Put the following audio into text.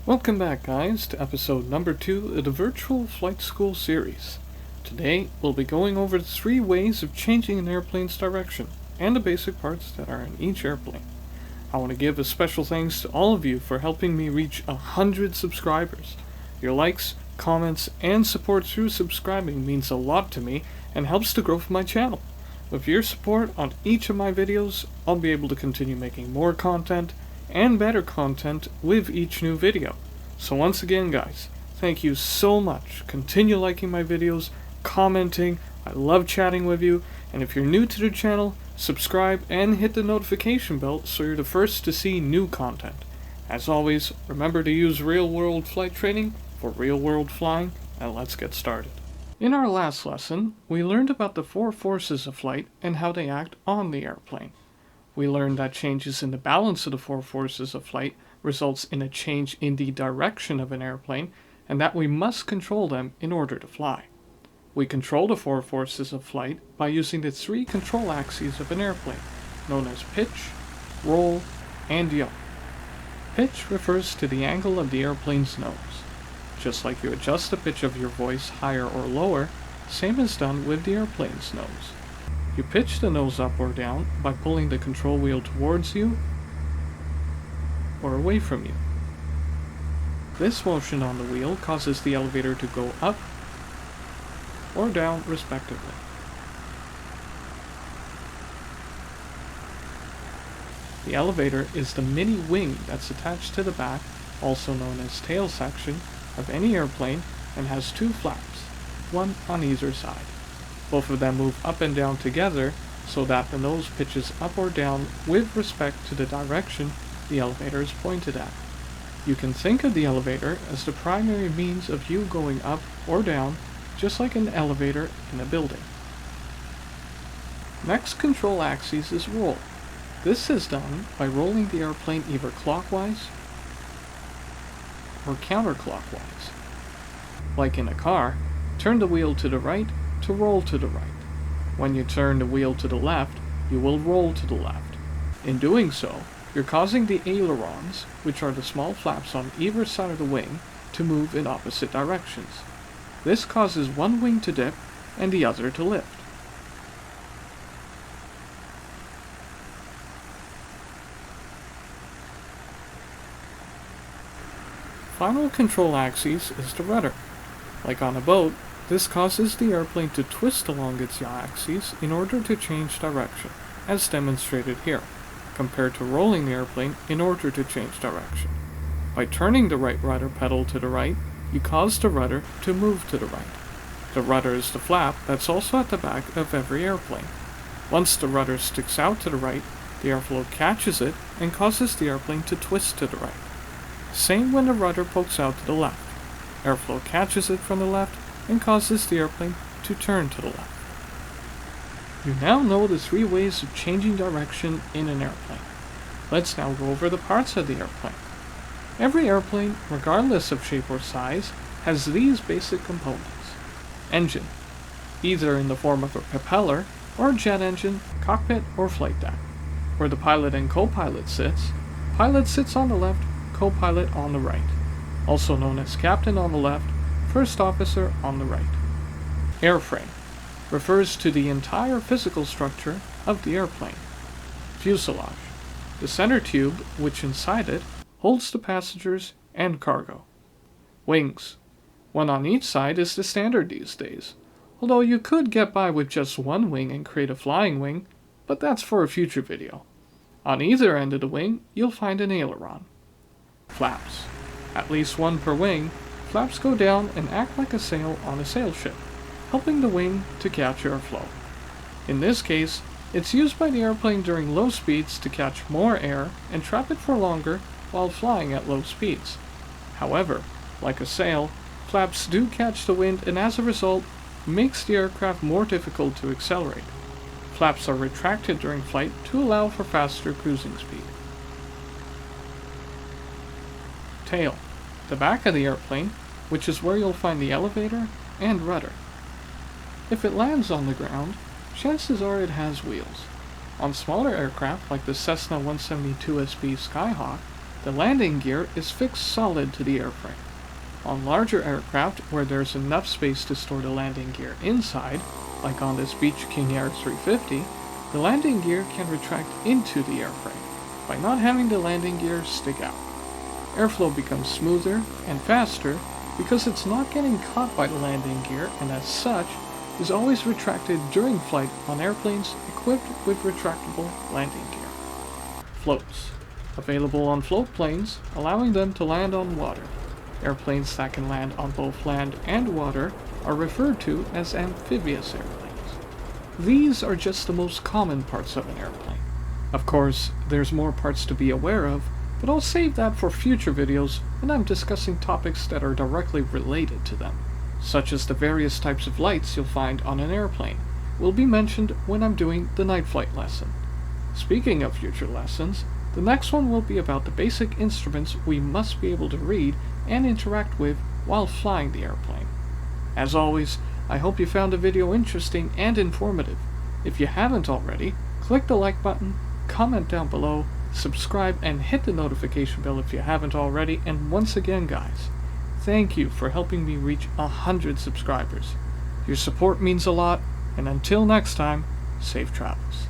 Welcome back, guys, to episode number 2 of the Virtual Flight School series. Today, we'll be going over the 3 ways of changing an airplane's direction, and the basic parts that are in each airplane. I want to give a special thanks to all of you for helping me reach 100 subscribers. Your likes, comments, and support through subscribing means a lot to me and helps the growth of my channel. With your support on each of my videos, I'll be able to continue making more content and better content with each new video. So once again, guys, thank you so much. Continue liking my videos, commenting. I love chatting with you, and if you're new to the channel, subscribe and hit the notification bell so you're the first to see new content. As always, remember to use real-world flight training for real-world flying, and let's get started. In our last lesson, we learned about the 4 forces of flight and how they act on the airplane. We learned that changes in the balance of the 4 forces of flight results in a change in the direction of an airplane, and that we must control them in order to fly. We control the 4 forces of flight by using the 3 control axes of an airplane, known as pitch, roll, and yaw. Pitch refers to the angle of the airplane's nose. Just like you adjust the pitch of your voice higher or lower, same is done with the airplane's nose. You pitch the nose up or down by pulling the control wheel towards you or away from you. This motion on the wheel causes the elevator to go up or down respectively. The elevator is the mini wing that's attached to the back, also known as tail section, of any airplane and has 2 flaps, one on either side. Both of them move up and down together so that the nose pitches up or down with respect to the direction the elevator is pointed at. You can think of the elevator as the primary means of you going up or down, just like an elevator in a building. Next control axis is roll. This is done by rolling the airplane either clockwise or counterclockwise. Like in a car, turn the wheel to the right to roll to the right. When you turn the wheel to the left, you will roll to the left. In doing so, you're causing the ailerons, which are the small flaps on either side of the wing, to move in opposite directions. This causes one wing to dip and the other to lift. Final control axis is the rudder. Like on a boat, this causes the airplane to twist along its yaw axis in order to change direction, as demonstrated here, compared to rolling the airplane in order to change direction. By turning the right rudder pedal to the right, you cause the rudder to move to the right. The rudder is the flap that's also at the back of every airplane. Once the rudder sticks out to the right, the airflow catches it and causes the airplane to twist to the right. Same when the rudder pokes out to the left. Airflow catches it from the left and causes the airplane to turn to the left. You now know the 3 ways of changing direction in an airplane. Let's now go over the parts of the airplane. Every airplane, regardless of shape or size, has these basic components. Engine, either in the form of a propeller or jet engine, cockpit or flight deck. Where the pilot and co-pilot sits, pilot sits on the left, co-pilot on the right. Also known as captain on the left, first officer on the right. Airframe refers to the entire physical structure of the airplane. Fuselage, the center tube which inside it holds the passengers and cargo. Wings, one on each side is the standard these days, although you could get by with just one wing and create a flying wing, but that's for a future video. On either end of the wing, you'll find an aileron. Flaps, at least one per wing. Flaps go down and act like a sail on a sail ship, helping the wing to catch airflow. In this case, it's used by the airplane during low speeds to catch more air and trap it for longer while flying at low speeds. However, like a sail, flaps do catch the wind and as a result, makes the aircraft more difficult to accelerate. Flaps are retracted during flight to allow for faster cruising speed. Tail, the back of the airplane, which is where you'll find the elevator and rudder. If it lands on the ground, chances are it has wheels. On smaller aircraft like the Cessna 172 SB Skyhawk, The landing gear is fixed solid to the airframe. On larger aircraft, where there's enough space to store the landing gear inside, like on this Beech King Air 350, the landing gear can retract into the airframe by not having the landing gear stick out. Airflow becomes smoother and faster because it's not getting caught by the landing gear, and as such is always retracted during flight on airplanes equipped with retractable landing gear. Floats. Available on float planes, allowing them to land on water. Airplanes that can land on both land and water are referred to as amphibious airplanes. These are just the most common parts of an airplane. Of course, there's more parts to be aware of, but I'll save that for future videos when I'm discussing topics that are directly related to them, such as the various types of lights you'll find on an airplane, will be mentioned when I'm doing the night flight lesson. Speaking of future lessons, the next one will be about the basic instruments we must be able to read and interact with while flying the airplane. As always, I hope you found the video interesting and informative. If you haven't already, click the like button, comment down below, subscribe, and hit the notification bell if you haven't already. And once again, guys, thank you for helping me reach 100 subscribers. Your support means a lot, and until next time, safe travels.